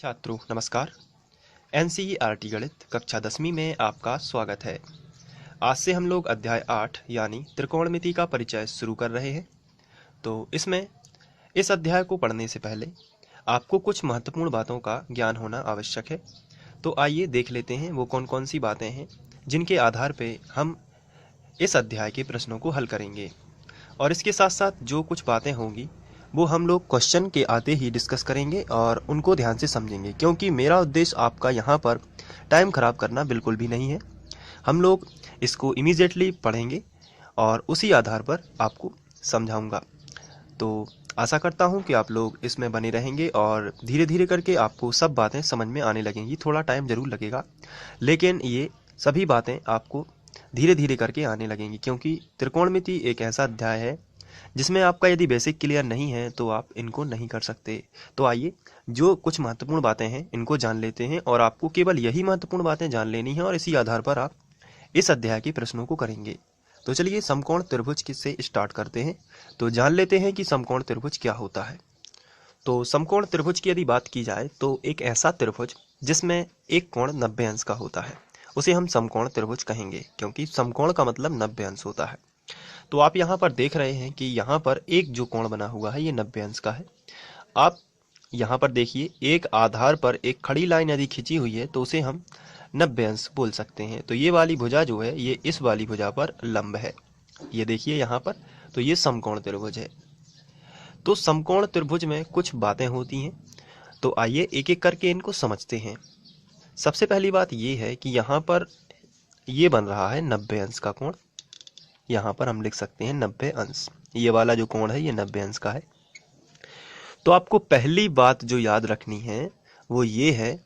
छात्रों नमस्कार। एनसीईआरटी गणित कक्षा 10वीं में आपका स्वागत है। आज से हम लोग अध्याय 8 यानी त्रिकोणमिति का परिचय शुरू कर रहे हैं। तो इसमें इस अध्याय को पढ़ने से पहले आपको कुछ महत्वपूर्ण बातों का ज्ञान होना आवश्यक है। तो आइए देख लेते हैं वो कौन कौन सी बातें हैं जिनके आधार पर हम इस अध्याय के प्रश्नों को हल करेंगे। और इसके साथ साथ जो कुछ बातें होंगी वो हम लोग क्वेश्चन के आते ही डिस्कस करेंगे और उनको ध्यान से समझेंगे, क्योंकि मेरा उद्देश्य आपका यहाँ पर टाइम ख़राब करना बिल्कुल भी नहीं है। हम लोग इसको इमीडिएटली पढ़ेंगे और उसी आधार पर आपको समझाऊंगा। तो आशा करता हूँ कि आप लोग इसमें बने रहेंगे और धीरे धीरे करके आपको सब बातें समझ में आने लगेंगी। थोड़ा टाइम ज़रूर लगेगा, लेकिन ये सभी बातें आपको धीरे धीरे करके आने लगेंगी, क्योंकि त्रिकोणमिति एक ऐसा अध्याय है जिसमें आपका यदि बेसिक क्लियर नहीं है तो आप इनको नहीं कर सकते। तो आइए जो कुछ महत्वपूर्ण बातें हैं इनको जान लेते हैं, और आपको केवल यही महत्वपूर्ण बातें जान लेनी है और इसी आधार पर आप इस अध्याय के प्रश्नों को करेंगे। तो चलिए समकोण त्रिभुज से स्टार्ट करते हैं। तो जान लेते हैं कि समकोण त्रिभुज क्या होता है। तो समकोण त्रिभुज की यदि बात की जाए तो एक ऐसा त्रिभुज जिसमें एक कोण 90 अंश का होता है उसे हम समकोण त्रिभुज कहेंगे, क्योंकि समकोण का मतलब 90 अंश होता है। तो आप यहाँ पर देख रहे हैं कि यहाँ पर एक जो कोण बना हुआ है ये 90 अंश का है। आप यहाँ पर देखिए, एक आधार पर एक खड़ी लाइन यदि खिंची हुई है तो उसे हम 90 अंश बोल सकते हैं। तो ये वाली भुजा जो है ये इस वाली भुजा पर लंब है। ये देखिए यहाँ पर, तो ये समकोण त्रिभुज है। तो समकोण त्रिभुज में कुछ बातें होती हैं, तो आइए एक एक करके इनको समझते हैं। सबसे पहली बात ये है कि यहाँ पर ये बन रहा है 90 अंश का कोण। यहाँ पर हम लिख सकते हैं 90 अंश। ये वाला जो कोण है ये 90 अंश का है। तो आपको पहली बात जो याद रखनी है वो ये है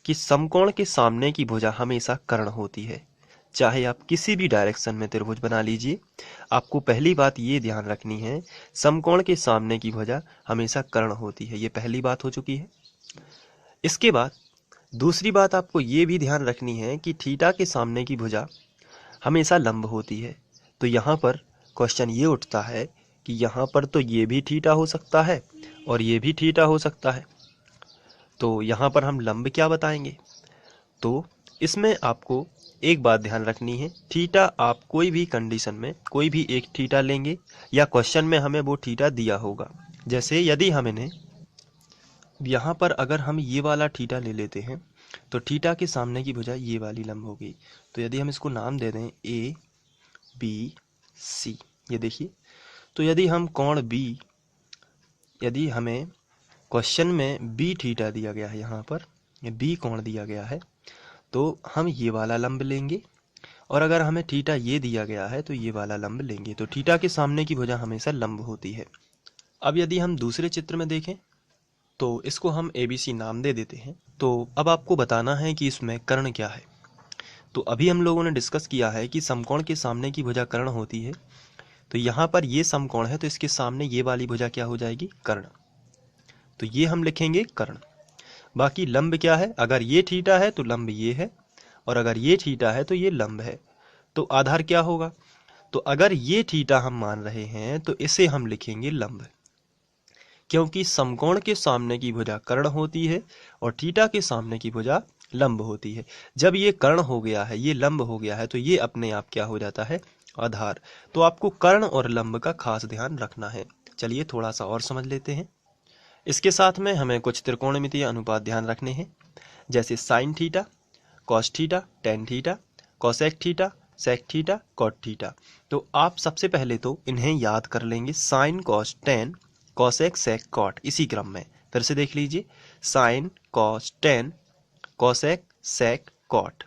कि समकोण के सामने की भुजा हमेशा कर्ण होती है। चाहे आप किसी भी डायरेक्शन में त्रिभुज बना लीजिए, आपको पहली बात ये ध्यान रखनी है, समकोण के सामने की भुजा हमेशा कर्ण होती है। ये पहली बात हो चुकी है। इसके बाद दूसरी बात आपको ये भी ध्यान रखनी है कि थीटा के सामने की भुजा हमेशा लंब होती है। तो यहाँ पर क्वेश्चन ये उठता है कि यहाँ पर तो ये भी थीटा हो सकता है और ये भी थीटा हो सकता है, तो यहाँ पर हम लंब क्या बताएंगे। तो इसमें आपको एक बात ध्यान रखनी है, थीटा आप कोई भी कंडीशन में कोई भी एक थीटा लेंगे या क्वेश्चन में हमें वो थीटा दिया होगा। जैसे यदि हमने यहाँ पर अगर हम ये वाला थीटा ले लेते हैं तो थीटा के सामने की भुजा ये वाली लंब होगी। तो यदि हम इसको नाम दे दें ए बी सी, ये देखिए, तो यदि हम कोण बी, यदि हमें क्वेश्चन में बी थीटा दिया गया है, यहाँ पर बी कोण दिया गया है, तो हम ये वाला लंब लेंगे, और अगर हमें थीटा ये दिया गया है तो ये वाला लंब लेंगे। तो थीटा के सामने की भुजा हमेशा लंब होती है। अब यदि हम दूसरे चित्र में देखें तो इसको हम ABC नाम दे देते हैं। तो अब आपको बताना है कि इसमें कर्ण क्या है। तो अभी हम लोगों ने डिस्कस किया है कि समकोण के सामने की भुजा कर्ण होती है। तो यहाँ पर ये समकोण है तो इसके सामने ये वाली भुजा क्या हो जाएगी, कर्ण। तो ये हम लिखेंगे कर्ण। बाकी लंब क्या है, अगर ये थीटा है तो लंब ये है, और अगर ये थीटा है तो ये लंब है। तो आधार क्या होगा, तो अगर ये थीटा हम मान रहे हैं तो इसे हम लिखेंगे लंब, क्योंकि समकोण के सामने की भुजा कर्ण होती है और थीटा के सामने की भुजा लंब होती है। जब ये कर्ण हो गया है, ये लंब हो गया है, तो ये अपने आप क्या हो जाता है, आधार। तो आपको कर्ण और लंब का खास ध्यान रखना है। चलिए थोड़ा सा और समझ लेते हैं। इसके साथ में हमें कुछ त्रिकोणमितीय अनुपात ध्यान रखने हैं, जैसे sine theta, cos theta, tan theta, cosec theta, sec theta, cot theta. तो आप सबसे पहले तो इन्हें याद कर लेंगे, sine cos tan cosec sec cot, इसी क्रम में। फिर से देख लीजिए, sine cos tan cosec sec cot.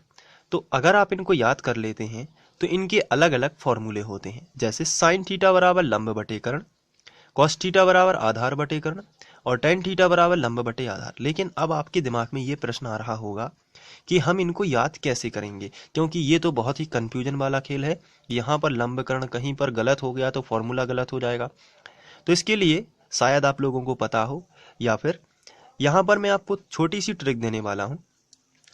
तो अगर आप इनको याद कर लेते हैं तो इनके अलग अलग फॉर्मूले होते हैं, जैसे साइन थीटा बराबर लंब बटे कर्ण, कॉस थीटा बराबर आधार बटे कर्ण, और टेन थीटा बराबर लंब बटे आधार। लेकिन अब आपके दिमाग में ये प्रश्न आ रहा होगा कि हम इनको याद कैसे करेंगे, क्योंकि ये तो बहुत ही कंफ्यूजन वाला खेल है। यहाँ पर लंब कर्ण कहीं पर गलत हो गया तो फॉर्मूला गलत हो जाएगा। तो इसके लिए शायद आप लोगों को पता हो, या फिर यहाँ पर मैं आपको छोटी सी ट्रिक देने वाला हूँ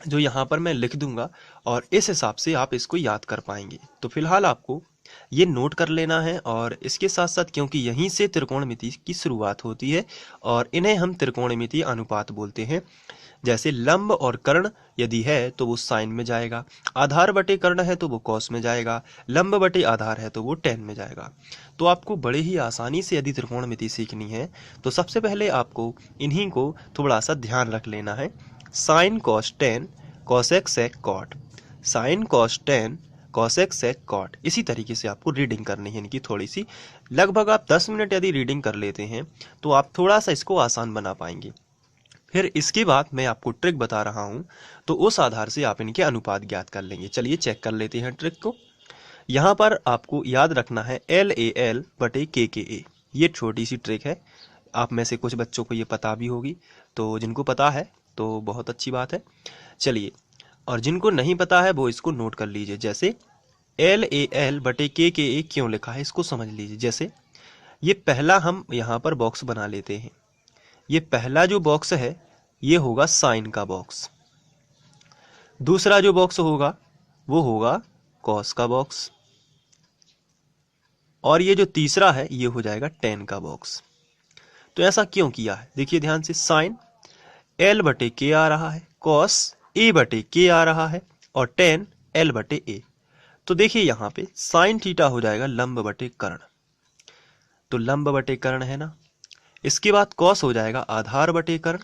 जो यहाँ पर मैं लिख दूंगा, और इस हिसाब से आप इसको याद कर पाएंगे। तो फिलहाल आपको ये नोट कर लेना है, और इसके साथ साथ क्योंकि यहीं से त्रिकोणमिति की शुरुआत होती है और इन्हें हम त्रिकोणमितीय अनुपात बोलते हैं, जैसे लंब और कर्ण यदि है तो वो साइन में जाएगा, आधार बटे कर्ण है तो वो कॉस में जाएगा, लंब बटे आधार है तो वो टेन में जाएगा। तो आपको बड़े ही आसानी से यदि त्रिकोणमिति सीखनी है तो सबसे पहले आपको इन्हीं को थोड़ा सा ध्यान रख लेना है। Sine cos tan cosec sec cot, sine cos tan cosec sec cot, इसी तरीके से आपको रीडिंग करनी है इनकी थोड़ी सी। लगभग आप 10 मिनट यदि रीडिंग कर लेते हैं तो आप थोड़ा सा इसको आसान बना पाएंगे। फिर इसके बाद मैं आपको ट्रिक बता रहा हूँ, तो उस आधार से आप इनके अनुपात ज्ञात कर लेंगे। चलिए चेक कर लेते हैं ट्रिक को। यहाँ पर आपको याद रखना है LAL बटे KKA, ये छोटी सी ट्रिक है। आप में से कुछ बच्चों को ये पता भी होगी, तो जिनको पता है तो बहुत अच्छी बात है। चलिए, और जिनको नहीं पता है वो इसको नोट कर लीजिए। जैसे LAL बटे KKA क्यों लिखा है इसको समझ लीजिए। जैसे ये पहला हम यहाँ पर बॉक्स बना लेते हैं। ये पहला जो बॉक्स है ये होगा साइन का बॉक्स, दूसरा जो बॉक्स होगा वो होगा कॉस का बॉक्स, और ये जो तीसरा है ये हो जाएगा टेन का बॉक्स। तो ऐसा क्यों किया है देखिए ध्यान से। साइन L बटे K आ रहा है, कॉस A बटे K आ रहा है, और टेन L बटे A। तो देखिए यहाँ पे साइन थीटा हो जाएगा लंब बटे कर्ण, तो लंब बटे कर्ण है ना। इसके बाद कॉस हो जाएगा आधार बटे कर्ण,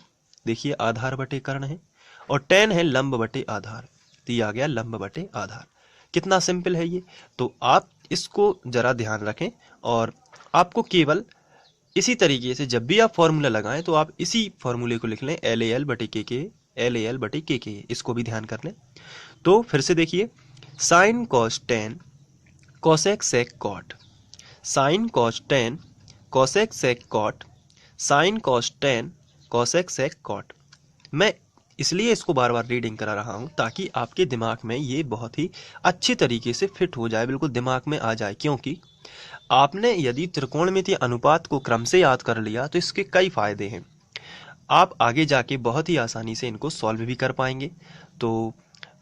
देखिए आधार बटे कर्ण है, और टेन है लंब बटे आधार, तो ये आ गया लंब बटे आधार। कितना सिंपल है ये। तो आप इसको जरा ध्यान रखें, और आपको केवल इसी तरीके से जब भी आप फॉर्मूला लगाएं तो आप इसी फॉर्मूले को लिख लें, LAL बटे KK, LAL बटे KK, इसको भी ध्यान कर लें। तो फिर से देखिए, sine cos tan cosec sec cot, sine cos tan cosec sec cot, sine cos tan cosec sec cot. मैं इसलिए इसको बार बार रीडिंग करा रहा हूं ताकि आपके दिमाग में ये बहुत ही अच्छी तरीके से फिट हो जाए, बिल्कुल दिमाग में आ जाए। क्योंकि आपने यदि त्रिकोणमितीय अनुपात को क्रम से याद कर लिया तो इसके कई फायदे हैं। आप आगे जाके बहुत ही आसानी से इनको सॉल्व भी कर पाएंगे। तो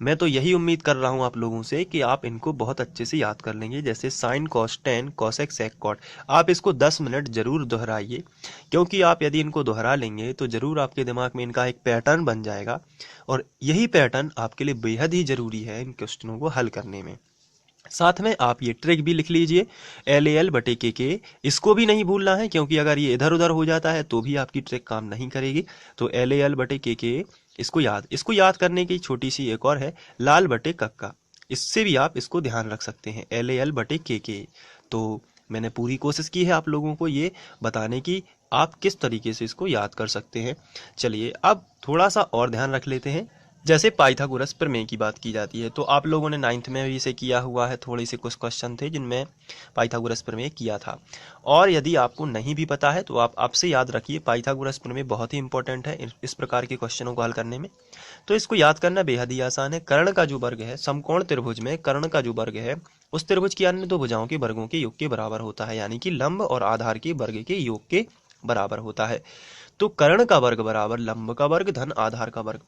मैं तो यही उम्मीद कर रहा हूं आप लोगों से कि आप इनको बहुत अच्छे से याद कर लेंगे। जैसे sine cos tan cosec sec cot, आप इसको 10 मिनट जरूर दोहराइए, क्योंकि आप यदि इनको दोहरा लेंगे तो जरूर आपके दिमाग में इनका एक पैटर्न बन जाएगा, और यही पैटर्न आपके लिए बेहद ही जरूरी है इन क्वेश्चनों को हल करने में। साथ में आप ये ट्रिक भी लिख लीजिए, LAL बटे KK, इसको भी नहीं भूलना है, क्योंकि अगर ये इधर उधर हो जाता है तो भी आपकी ट्रिक काम नहीं करेगी। तो LAL बटे KK इसको याद करने की छोटी सी एक और है, लाल बटे कक्का, इससे भी आप इसको ध्यान रख सकते हैं, LAL बटे KK। तो मैंने पूरी कोशिश की है आप लोगों को ये बताने की आप किस तरीके से इसको याद कर सकते हैं। चलिए अब थोड़ा सा और ध्यान रख लेते हैं। जैसे पाइथागोरस प्रमेय की बात की जाती है, तो आप लोगों ने 9th में भी इसे किया हुआ है। थोड़े से कुछ क्वेश्चन थे जिनमें पाइथागोरस प्रमेय किया था, और यदि आपको नहीं भी पता है तो आप आपसे याद रखिए, पाइथागोरस प्रमेय बहुत ही इंपॉर्टेंट है इस प्रकार के क्वेश्चनों को हल करने में। तो इसको याद करना बेहद ही आसान है। कर्ण का जो वर्ग है, समकोण त्रिभुज में कर्ण का जो वर्ग है उस त्रिभुज की अन्य दो भुजाओं के वर्गों के योग के बराबर होता है, यानी कि लंब और आधार के वर्ग के योग के बराबर होता है। तो कर्ण का वर्ग बराबर लंब का वर्ग धन आधार का वर्ग।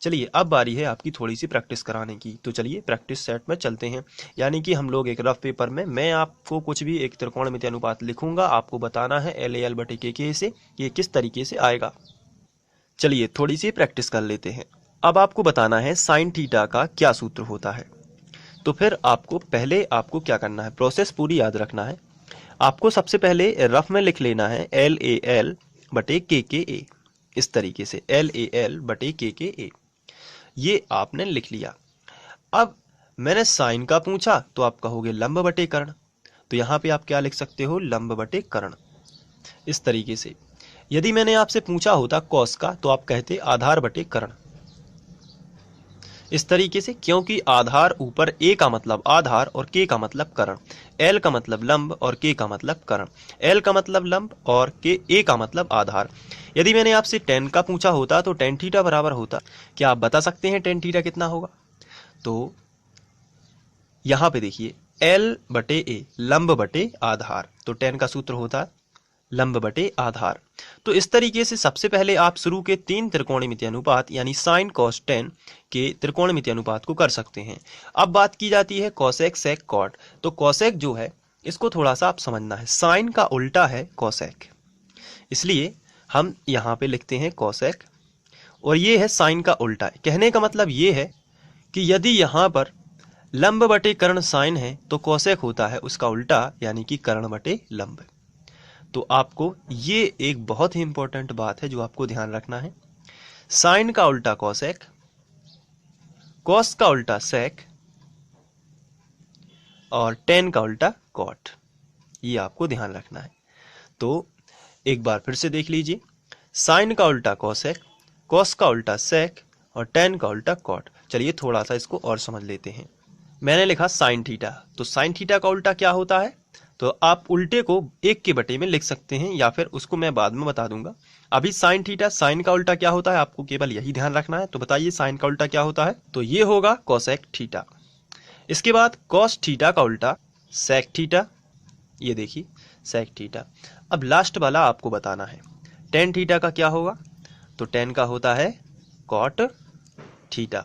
चलिए अब बारी है आपकी थोड़ी सी प्रैक्टिस कराने की, तो चलिए प्रैक्टिस सेट में चलते हैं। यानी कि हम लोग एक रफ पेपर में मैं आपको कुछ भी एक त्रिकोणमितीय अनुपात लिखूंगा, आपको बताना है LAL बटे KK से ये किस तरीके से आएगा। चलिए थोड़ी सी प्रैक्टिस कर लेते हैं। अब आपको बताना है साइन थीटा का क्या सूत्र होता है। तो फिर आपको क्या करना है, प्रोसेस पूरी याद रखना है। आपको सबसे पहले रफ में लिख लेना है LAL बटे KKA, इस तरीके से LAL बटे KKA, ये आपने लिख लिया। अब मैंने साइन का पूछा तो आप कहोगे लंब बटे कर्ण, तो यहाँ पे आप क्या लिख सकते हो, लंब बटे कर्ण, इस तरीके से। यदि मैंने आपसे पूछा होता कॉस का तो आप कहते आधार बटे कर्ण, इस तरीके से, क्योंकि आधार ऊपर A का मतलब आधार और K का मतलब कर्ण, L का मतलब लंब और K का मतलब कर्ण, L का मतलब लंब और A का मतलब आधार। यदि मैंने आपसे टेन का पूछा होता तो टेन थीटा बराबर होता, क्या आप बता सकते हैं टेन थीटा कितना होगा? तो यहाँ पे देखिए L बटे A, लंब बटे आधार, तो टेन का सूत्र होता है लंब बटे आधार। तो इस तरीके से सबसे पहले आप शुरू के 3 त्रिकोणमितीय अनुपात यानी साइन कॉस टेन के त्रिकोणमितीय अनुपात को कर सकते हैं। अब बात की जाती है कॉसेक सेक कॉट, तो कॉसेक जो है इसको थोड़ा सा आप समझना है, साइन का उल्टा है कॉसेक, इसलिए हम यहाँ पे लिखते हैं कॉसेक। और ये है साइन का उल्टा। कहने का मतलब ये है कि यदि यहाँ पर लंब बटे कर्ण साइन है तो कोसेक होता है उसका उल्टा, यानी कि कर्ण बटे लंब। तो आपको ये एक बहुत ही इंपॉर्टेंट बात है जो आपको ध्यान रखना है। साइन का उल्टा कोसेक, कॉस का उल्टा सेक और टेन का उल्टा कॉट, ये आपको ध्यान रखना है। तो एक बार फिर से देख लीजिए, साइन का उल्टा कोसेक, कॉस का उल्टा सेक और टेन का उल्टा कॉट। चलिए थोड़ा सा इसको और समझ लेते हैं। मैंने लिखा साइन थीटा, तो साइन थीटा का उल्टा क्या होता है? तो आप उल्टे को 1 के बटे में लिख सकते हैं या फिर उसको मैं बाद में बता दूंगा। अभी साइन थीटा, साइन का उल्टा क्या होता है आपको केवल यही ध्यान रखना है। तो बताइए साइन का उल्टा क्या होता है? तो ये होगा कोसेक थीटा। इसके बाद कॉस थीटा का उल्टा सेक थीटा, ये देखिए सेक थीटा। अब लास्ट वाला आपको बताना है, टेन थीटा का क्या होगा? तो टेन का होता है कॉट थीटा।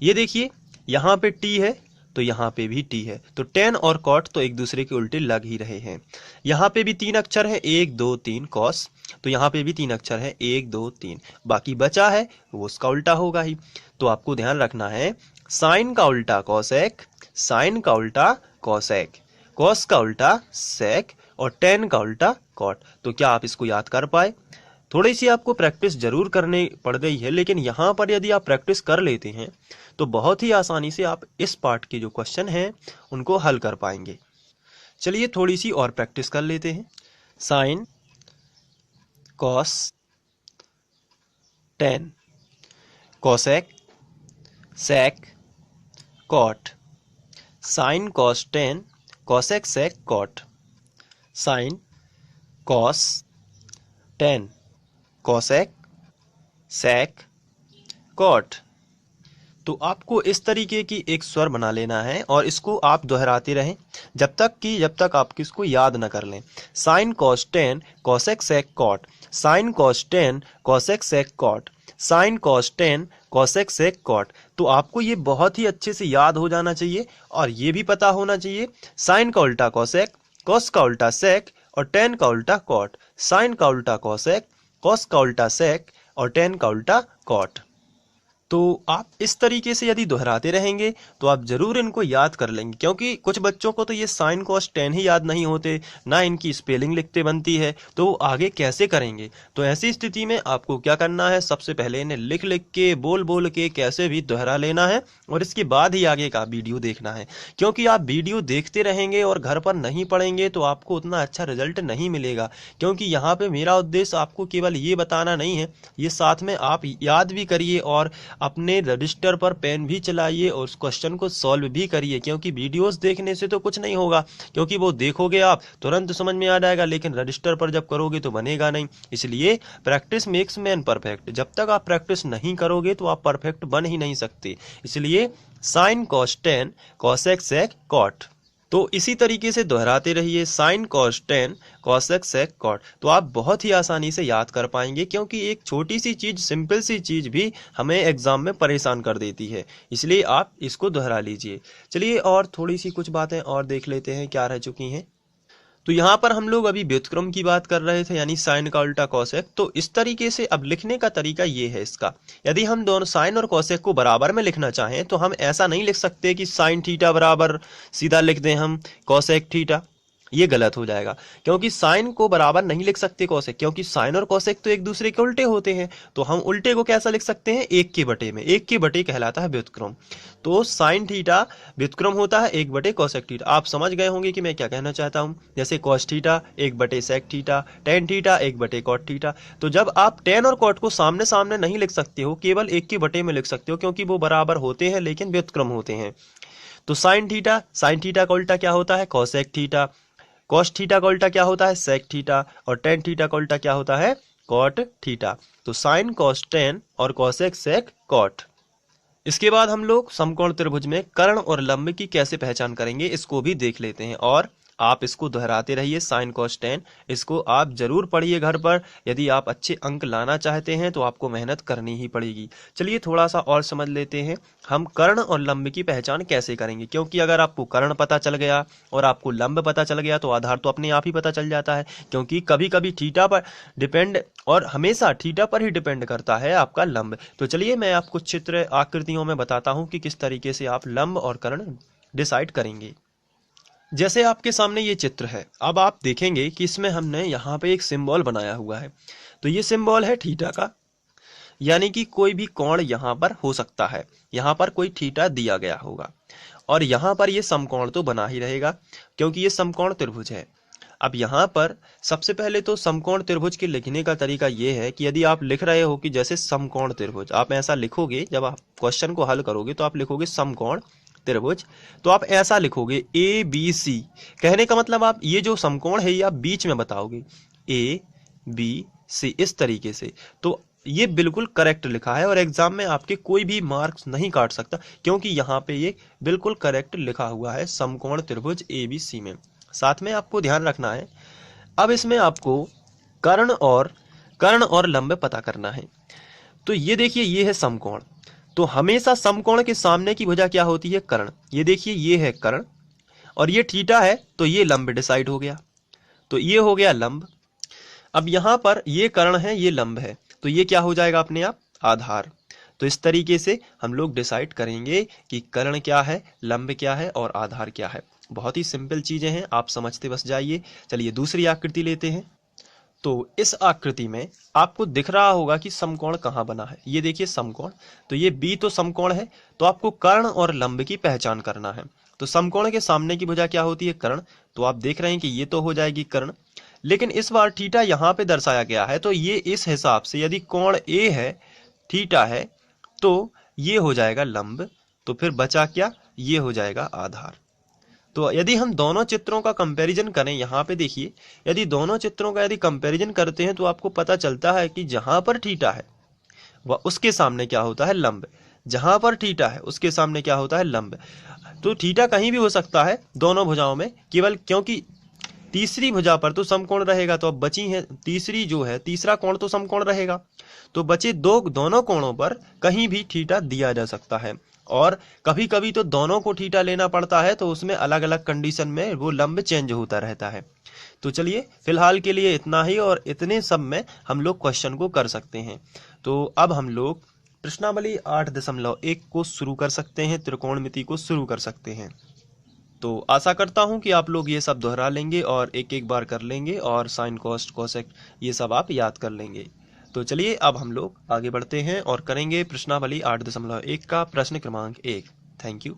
ये देखिए यहाँ पे टी है तो यहाँ पे भी टी है, तो टेन और कॉट तो एक दूसरे के उल्टे लग ही रहे हैं। यहाँ पे भी 3 अक्षर है, 1 2 3 कॉस, तो यहाँ पे भी 3 अक्षर है, 1 2 3। बाकी बचा है वो उसका उल्टा होगा ही। तो आपको ध्यान रखना है, साइन का उल्टा कॉसेक, साइन का उल्टा कॉसेक, कॉस का उल्टा सेक और टेन का उल्टा कॉट। तो क्या आप इसको याद कर पाए? थोड़ी सी आपको प्रैक्टिस जरूर करनी पड़ गई है, लेकिन यहाँ पर यदि आप प्रैक्टिस कर लेते हैं तो बहुत ही आसानी से आप इस पार्ट के जो क्वेश्चन हैं उनको हल कर पाएंगे। चलिए थोड़ी सी और प्रैक्टिस कर लेते हैं। Sine, cos, tan, cosec, sec, cot. Sine cos tan, cosec sec cot. Sine, cos, tan, cosec, sec, cot. तो आपको इस तरीके की एक स्वर बना लेना है और इसको आप दोहराते रहें जब तक आप किसको याद न कर लें। Sine cos tan cosec sec cot, sine cos tan cosec sec cot, sine cos tan cosec sec cot. तो आपको ये बहुत ही अच्छे से याद हो जाना चाहिए और ये भी पता होना चाहिए साइन का उल्टा कोसेक, कॉस का उल्टा सेक और टेन का उल्टा कॉट, साइन का उल्टा कोसेक, कॉस का उल्टा सेक और टेन का उल्टा कॉट। तो आप इस तरीके से यदि दोहराते रहेंगे तो आप जरूर इनको याद कर लेंगे, क्योंकि कुछ बच्चों को तो ये साइन कॉस टेन ही याद नहीं होते, ना इनकी स्पेलिंग लिखते बनती है, तो वो आगे कैसे करेंगे? तो ऐसी स्थिति में आपको क्या करना है, सबसे पहले इन्हें लिख लिख के बोल बोल के कैसे भी दोहरा लेना है और इसके बाद ही आगे का वीडियो देखना है। क्योंकि आप वीडियो देखते रहेंगे और घर पर नहीं पढ़ेंगे तो आपको उतना अच्छा रिजल्ट नहीं मिलेगा। क्योंकि यहाँ पे मेरा उद्देश्य आपको केवल ये बताना नहीं है, ये साथ में आप याद भी करिए और अपने रजिस्टर पर पेन भी चलाइए और उस क्वेश्चन को सॉल्व भी करिए। क्योंकि वीडियोस देखने से तो कुछ नहीं होगा, क्योंकि वो देखोगे आप तुरंत समझ में आ जाएगा, लेकिन रजिस्टर पर जब करोगे तो बनेगा नहीं। इसलिए प्रैक्टिस मेक्स मैन परफेक्ट। जब तक आप प्रैक्टिस नहीं करोगे तो आप परफेक्ट बन ही नहीं सकते। इसलिए sine cos tan cosec sec cot, तो इसी तरीके से दोहराते रहिए, sine cos tan cosec sec cot. तो आप बहुत ही आसानी से याद कर पाएंगे, क्योंकि एक छोटी सी चीज, सिंपल सी चीज भी हमें एग्जाम में परेशान कर देती है। इसलिए आप इसको दोहरा लीजिए। चलिए और थोड़ी सी कुछ बातें और देख लेते हैं क्या रह चुकी हैं। तो यहाँ पर हम लोग अभी व्युत्क्रम की बात कर रहे थे, यानी साइन का उल्टा कोसेक। तो इस तरीके से अब लिखने का तरीका ये है इसका, यदि हम दोनों साइन और कोसेक को बराबर में लिखना चाहें तो हम ऐसा नहीं लिख सकते कि साइन थीटा बराबर सीधा लिख दें हम कोसेक थीटा, ये गलत हो जाएगा। क्योंकि साइन को बराबर नहीं लिख सकते कोसेक, क्योंकि साइन और कोसेक तो एक दूसरे के उल्टे होते हैं। तो हम उल्टे को कैसा लिख सकते हैं, 1 के बटे में। 1 के बटे कहलाता है व्युत्क्रम। तो साइन थीटा व्युत्क्रम होता है 1 बटे कोसेक थीटा। आप समझ गए होंगे कि मैं क्या कहना चाहता हूं। जैसे कॉस थीटा 1 बटे सेक थीटा, टेन थीटा 1 बटे कॉट थीटा। तो जब आप टेन और कॉट को सामने सामने नहीं लिख सकते हो, केवल 1 के बटे में लिख सकते हो, क्योंकि वो बराबर होते हैं लेकिन व्युत्क्रम होते हैं। तो साइन थीटा का उल्टा क्या होता है, कोसेक थीटा। कॉस थीटा का उल्टा क्या होता है, सेक थीटा। और टेन थीटा का उल्टा क्या होता है, कॉट थीटा। तो साइन कॉस टेन और कोसेक सेक कॉट। इसके बाद हम लोग समकोण त्रिभुज में कर्ण और लंब की कैसे पहचान करेंगे इसको भी देख लेते हैं। और आप इसको दोहराते रहिए, साइन कॉस टेन, इसको आप जरूर पढ़िए घर पर। यदि आप अच्छे अंक लाना चाहते हैं तो आपको मेहनत करनी ही पड़ेगी। चलिए थोड़ा सा और समझ लेते हैं हम कर्ण और लंब की पहचान कैसे करेंगे, क्योंकि अगर आपको कर्ण पता चल गया और आपको लंब पता चल गया तो आधार तो अपने आप ही पता चल जाता है, क्योंकि कभी कभी थीटा पर डिपेंड और हमेशा थीटा पर ही डिपेंड करता है आपका लंब। तो चलिए मैं आपको चित्र आकृतियों में बताता हूं कि किस तरीके से आप लंब और कर्ण डिसाइड करेंगे। जैसे आपके सामने ये चित्र है, अब आप देखेंगे कि इसमें हमने यहाँ पे एक सिंबल बनाया हुआ है। तो ये सिंबल है थीटा का, यानी कि कोई भी कोण यहाँ पर हो सकता है, यहाँ पर कोई थीटा दिया गया होगा और यहाँ पर ये समकोण तो बना ही रहेगा क्योंकि ये समकोण त्रिभुज है। अब यहाँ पर सबसे पहले तो समकोण त्रिभुज के लिखने का तरीका ये है कि यदि आप लिख रहे हो कि जैसे समकोण त्रिभुज, आप ऐसा लिखोगे, जब आप क्वेश्चन को हल करोगे तो आप लिखोगे समकोण त्रिभुज, तो आप ऐसा लिखोगे ए बी सी। कहने का मतलब आप ये जो समकोण है ये आप बीच में बताओगे, ए बी सी, इस तरीके से। तो ये बिल्कुल करेक्ट लिखा है और एग्जाम में आपके कोई भी मार्क्स नहीं काट सकता, क्योंकि यहाँ पे ये बिल्कुल करेक्ट लिखा हुआ है समकोण त्रिभुज ए बी सी में। साथ में आपको ध्यान रखना है, अब इसमें आपको कर्ण और लंब पता करना है। तो ये देखिए ये है समकोण, तो हमेशा समकोण के सामने की भुजा क्या होती है? कर्ण। ये देखिए ये है कर्ण और ये थीटा है, तो ये लंब डिसाइड हो गया, तो ये हो गया लंब। अब यहाँ पर ये कर्ण है, ये लंब है, तो ये क्या हो जाएगा अपने आप? आधार। तो इस तरीके से हम लोग डिसाइड करेंगे कि कर्ण क्या है, लंब क्या है और आधार क्या है। बहुत ही सिंपल चीजें हैं, आप समझते बस जाइए। चलिए दूसरी आकृति लेते हैं। तो इस आकृति में आपको दिख रहा होगा कि समकोण कहाँ बना है। ये देखिए समकोण, तो ये बी तो समकोण है, तो आपको कर्ण और लंब की पहचान करना है। तो समकोण के सामने की भुजा क्या होती है? कर्ण। तो आप देख रहे हैं कि ये तो हो जाएगी कर्ण, लेकिन इस बार थीटा यहाँ पे दर्शाया गया है, तो ये इस हिसाब से यदि कोण ए है, थीटा है, तो ये हो जाएगा लंब। तो फिर बचा क्या? ये हो जाएगा आधार। तो यदि हम दोनों चित्रों का कंपैरिजन करें, यहाँ पे देखिए, यदि दोनों चित्रों का यदि कंपैरिजन करते हैं तो आपको पता चलता है कि जहां पर थीटा है वह उसके सामने क्या होता है? लंब। जहां पर थीटा है उसके सामने क्या होता है? लंब। तो थीटा कहीं भी हो सकता है दोनों भुजाओं में, केवल क्योंकि तीसरी भुजा पर तो समकोण रहेगा, तो अब बची है तीसरी जो है, तीसरा कोण तो समकोण रहेगा, तो बचे दोनों कोणों पर कहीं भी थीटा दिया जा सकता है। और कभी कभी तो दोनों को थीटा लेना पड़ता है, तो उसमें अलग अलग कंडीशन में वो लंब चेंज होता रहता है। तो चलिए फिलहाल के लिए इतना ही, और इतने सब में हम लोग क्वेश्चन को कर सकते हैं। तो अब हम लोग प्रश्नावली 8.1 को शुरू कर सकते हैं, त्रिकोणमिति को शुरू कर सकते हैं। तो आशा करता हूं कि आप लोग ये सब दोहरा लेंगे और एक एक बार कर लेंगे, और साइन कोस कोसेक ये सब आप याद कर लेंगे। तो चलिए अब हम लोग आगे बढ़ते हैं और करेंगे प्रश्नावली 8.1 का प्रश्न क्रमांक 1। Thank you.